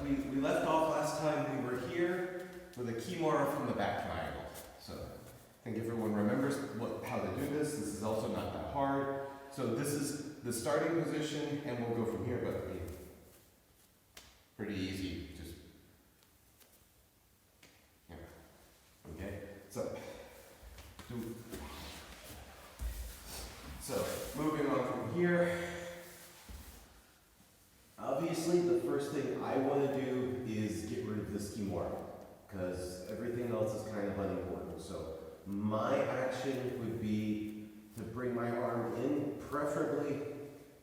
we left off last time, we were here with a Kimura from the back triangle. So I think everyone remembers how to do this. This is also not that hard. So this is the starting position, and we'll go from here, but I mean, pretty easy. Just, yeah. Okay, so moving on from here. Obviously, the first thing I want to do is get rid of this Kimura, because everything else is kind of unimportant. So my action would be to bring my arm in, preferably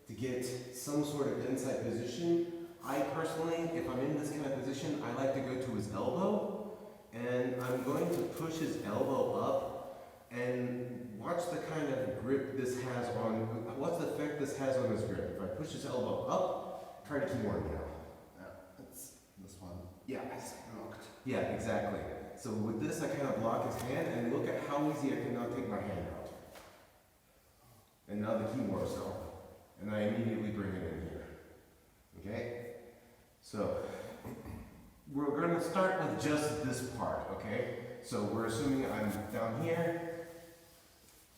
to get some sort of inside position. I personally, if I'm in this kind of position, I like to go to his elbow, and I'm going to push his elbow up and watch the kind of grip this has on, what's the effect this has on his grip. If I push his elbow up, try to keep warm now. Yeah, it's this one. Yeah, It's blocked. yeah, exactly. So with this, I kind of block his hand, and look at how easy I can now take my hand out. And now the Kimura is gone. And I immediately bring it in here. Okay? So, we're going to start with just this part, okay? So we're assuming I'm down here.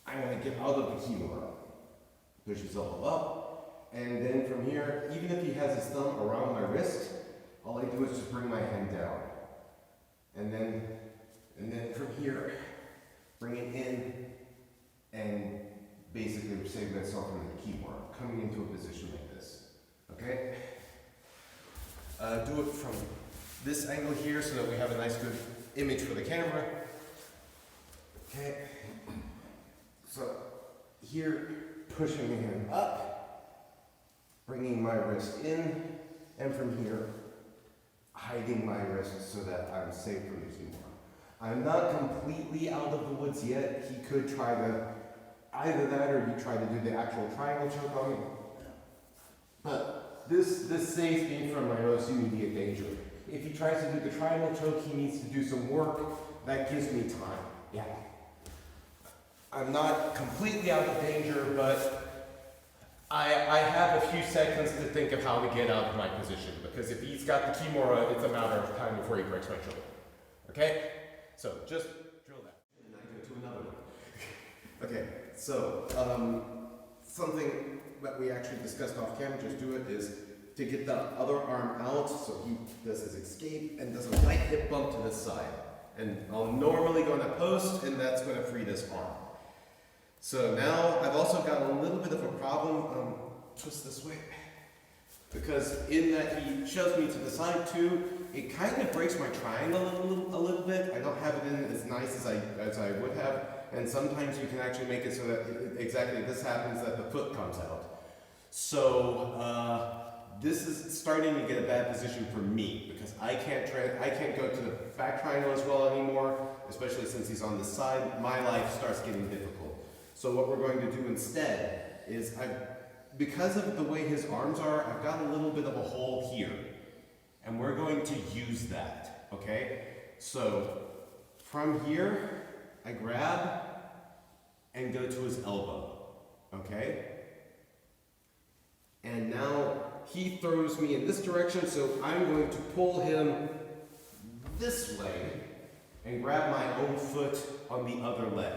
I'm going to get out of the Kimura. Push his elbow up. And then from here, even if he has his thumb around my wrist, all I do is just bring my hand down. And then from here, bring it in and basically save myself from the Kimura, coming into a position like this. Okay? Do it from this angle here so that we have a nice good image for the camera. Okay? So here, pushing the hand up, bringing my wrist in, and from here, hiding my wrist so that I'm safe from the Kimura. I'm not completely out of the woods yet. He could try to, either that or you try to do the actual triangle choke on me. But this saves me from my most immediate danger. If he tries to do the triangle choke, he needs to do some work. That gives me time. Yeah. I'm not completely out of danger, but I have a few seconds to think of how to get out of my position, because if he's got the Kimura, it's a matter of time before he breaks my shoulder. Okay? So just drill that. And I go to another one. Okay, so something that we actually discussed off camera, just do it, is to get the other arm out so he does his escape and does a light hip bump to this side. And I'm normally going to post, and that's going to free this arm. So now I've also got a little bit of a problem, twist this way, because in that he shoves me to the side too, it kind of breaks my triangle a little bit. I don't have it in as nice as I would have, and sometimes you can actually make it so that exactly this happens, that the foot comes out. So this is starting to get a bad position for me, because I can't go to the back triangle as well anymore, especially since he's on the side. My life starts getting difficult. So what we're going to do instead is, because of the way his arms are, I've got a little bit of a hole here. And we're going to use that, okay? So from here, I grab and go to his elbow, okay? And now he throws me in this direction, so I'm going to pull him this way and grab my own foot on the other leg.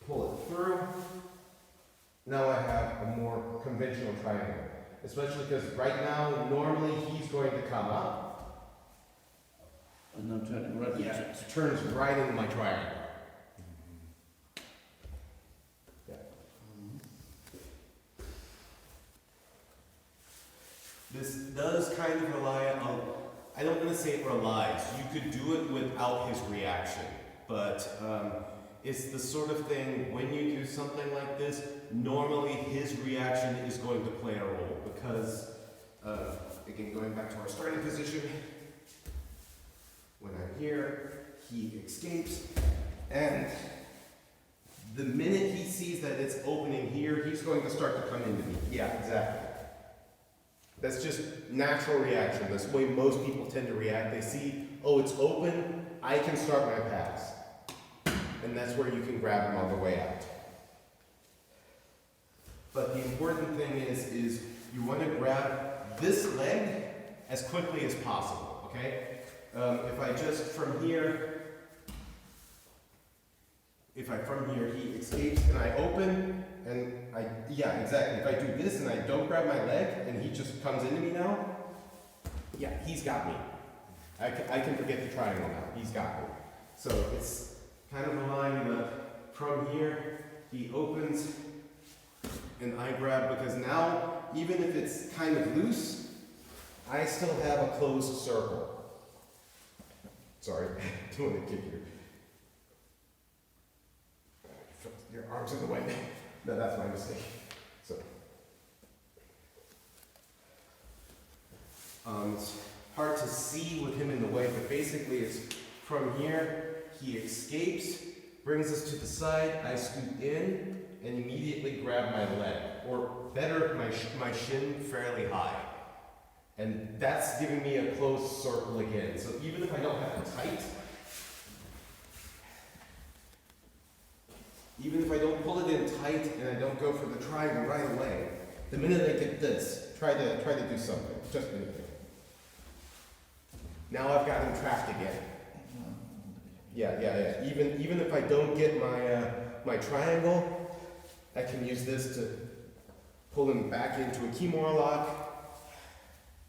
Pull it through. Now I have a more conventional triangle, especially because right now, normally he's going to come up. And then turning right into it. It turns right into my triangle. Yeah. This does kind of rely on, I don't want to say it relies, you could do it without his reaction, but it's the sort of thing, when you do something like this, normally his reaction is going to play a role, because, again, going back to our starting position, when I'm here, he escapes, and the minute he sees that it's opening here, he's going to start to come into me. Yeah, exactly. That's just natural reaction. That's the way most people tend to react. They see, oh, it's open, I can start my pass. And that's where you can grab him on the way out. But the important thing is you want to grab this leg as quickly as possible, okay? If I just from here, he escapes and I open, and yeah, exactly. If I do this and I don't grab my leg and he just comes into me now, yeah, he's got me. I can forget the triangle now. He's got me. So it's kind of a line that from here, he opens and I grab, because now, even if it's kind of loose, I still have a closed circle. Sorry, doing a kick here. Your arm's in the way. No, that's my mistake. So, it's hard to see with him in the way, but basically it's from here, he escapes, brings us to the side, I scoot in, and immediately grab my leg, or better, my shin fairly high. And that's giving me a closed circle again. So even if I don't have it tight, even if I don't pull it in tight and I don't go for the triangle right away, the minute I get this, try to do something, just anything. Now I've got him trapped again. Yeah. Even if I don't get my triangle, I can use this to pull him back into a Kimura lock,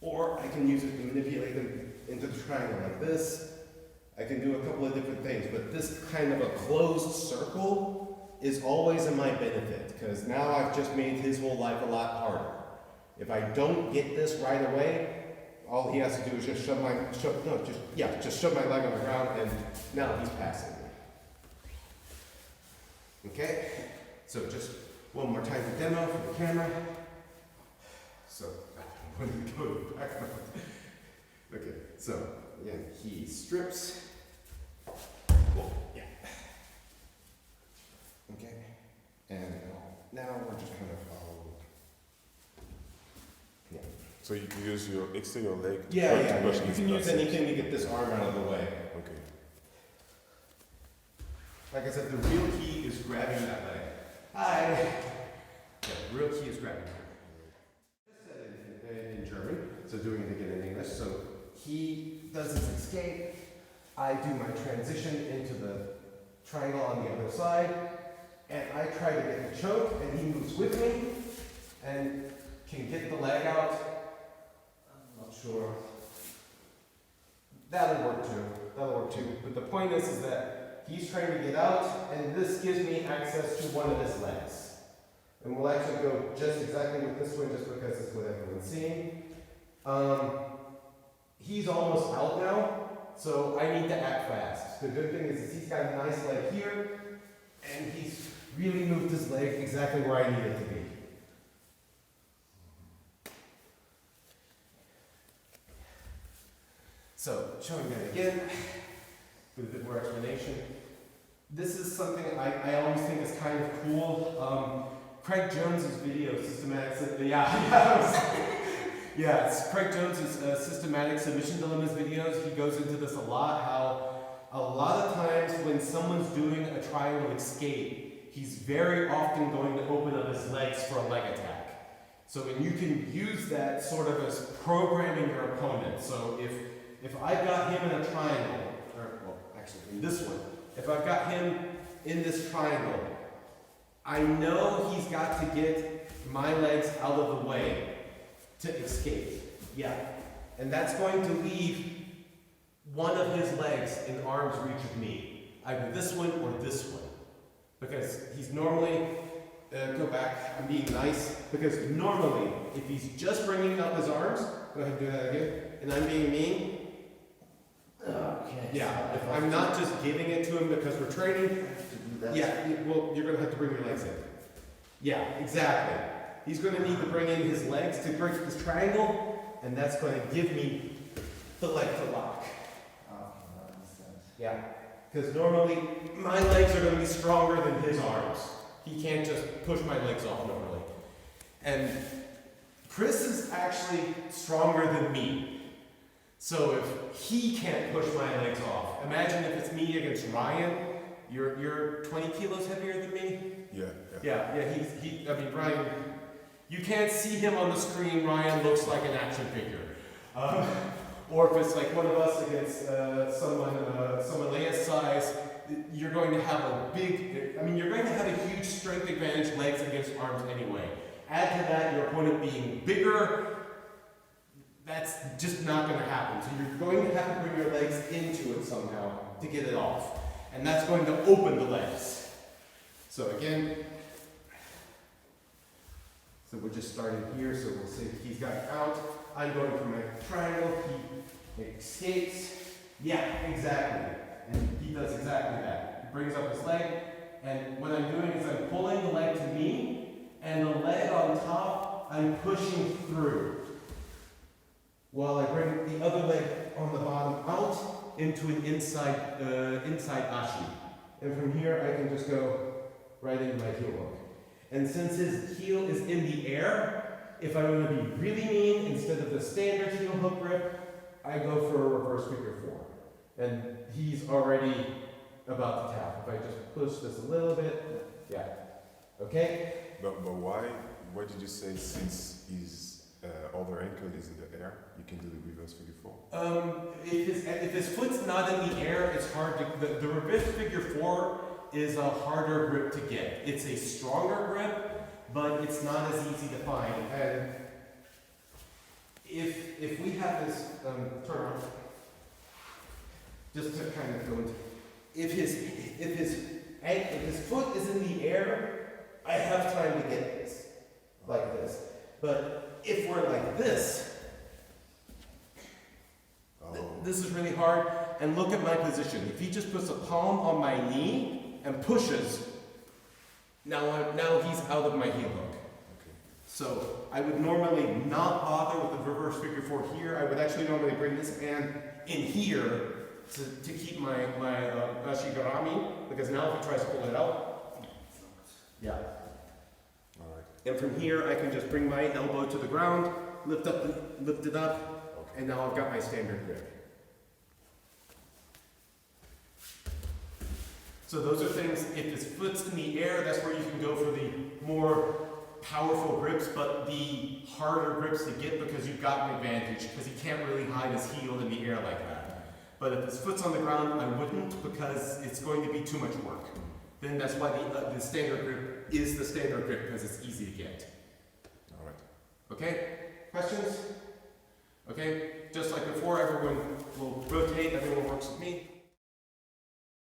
or I can use it to manipulate him into the triangle like this. I can do a couple of different things, but this kind of a closed circle is always in my benefit, because now I've just made his whole life a lot harder. If I don't get this right away, all he has to do is just shove my leg on the ground, and now he's passing me. Okay? So just one more time to demo for the camera. So, I'm going to go to the background. Okay, so again, he strips. Whoa, yeah. Okay, and now we're just kind of yeah. So you can use your external leg. Yeah. You can use anything to get this arm out of the way. Okay. Like I said, the real key is grabbing that leg. Hi. Yeah, the real key is grabbing that. In German, so doing it again in English. So he does his escape. I do my transition into the triangle on the other side, and I try to get the choke, and he moves with me and can get the leg out. I'm not sure. That'll work too. But the point is that he's trying to get out, and this gives me access to one of his legs. And we'll actually go just exactly with this one, just because it's what everyone's seeing. He's almost out now, so I need to act fast. The good thing is he's got a nice leg here, and he's really moved his leg exactly where I need it to be. So, showing that again, with a bit more explanation. This is something I always think is kind of cool. Craig Jones's video, systematic, it's Craig Jones's systematic submission dilemmas videos. He goes into this a lot, how a lot of times when someone's doing a triangle escape, he's very often going to open up his legs for a leg attack. So when you can use that sort of as programming your opponent. So if I've got him in a triangle, in this one, if I've got him in this triangle, I know he's got to get my legs out of the way to escape. Yeah. And that's going to leave one of his legs in arm's reach of me. Either this one or this one. Because he's normally, go back, I'm being nice, because normally, if he's just bringing up his arms, go ahead and do that again, and I'm being mean, Okay. yeah, if I'm not just giving it to him because we're training, yeah, well, you're going to have to bring your legs in. Yeah, exactly. He's going to need to bring in his legs to break this triangle, and that's going to give me the leg to lock. That makes sense. Yeah, because normally my legs are going to be stronger than his arms. He can't just push my legs off normally. And Chris is actually stronger than me. So if he can't push my legs off, imagine if it's me against Ryan. You're 20 kilos heavier than me? Yeah. Yeah, I mean, Ryan, You can't see him on the screen. Ryan looks like an action figure. Or if it's like one of us against someone Leia's size, you're going to have you're going to have a huge strength advantage, legs against arms anyway. Add to that your opponent being bigger, that's just not going to happen. So you're going to have to bring your legs into it somehow to get it off. And that's going to open the legs. So again, so we're just starting here, so we'll say he's got it out. I'm going for my triangle, he escapes. Yeah, exactly. And he does exactly that. He brings up his leg, and what I'm doing is I'm pulling the leg to me, and the leg on top, I'm pushing through. While I bring the other leg on the bottom out into an inside ashi. And from here, I can just go right into my heel hook. And since his heel is in the air, if I want to be really mean, instead of the standard heel hook grip, I go for a reverse figure 4. And he's already about to tap. If I just push this a little bit, yeah. Okay? But why did you say since his other ankle is in the air, you can do the reverse figure 4? If his foot's not in the air, it's hard to, the reverse figure 4 is a harder grip to get. It's a stronger grip, but it's not as easy to find. And if we have this turn on, just to kind of go into, if his foot is in the air, I have time to get this, like this. But if we're like this, this is really hard. And look at my position. If he just puts a palm on my knee and pushes, now he's out of my heel hook. Okay. So I would normally not bother with the reverse figure 4 here. I would actually normally bring this hand in here to keep my ashigarami, because now if he tries to pull it out, yeah. All right. And from here I can just bring my elbow to the ground, lift it up, Okay. and now I've got my standard grip. So those are things, if his foot's in the air, that's where you can go for the more powerful grips, but the harder grips to get because you've got an advantage, because he can't really hide his heel in the air like that. But if his foot's on the ground, I wouldn't, because it's going to be too much work. Then that's why the standard grip is the standard grip, because it's easy to get. All right. Okay? Questions? Okay? Just like before, everyone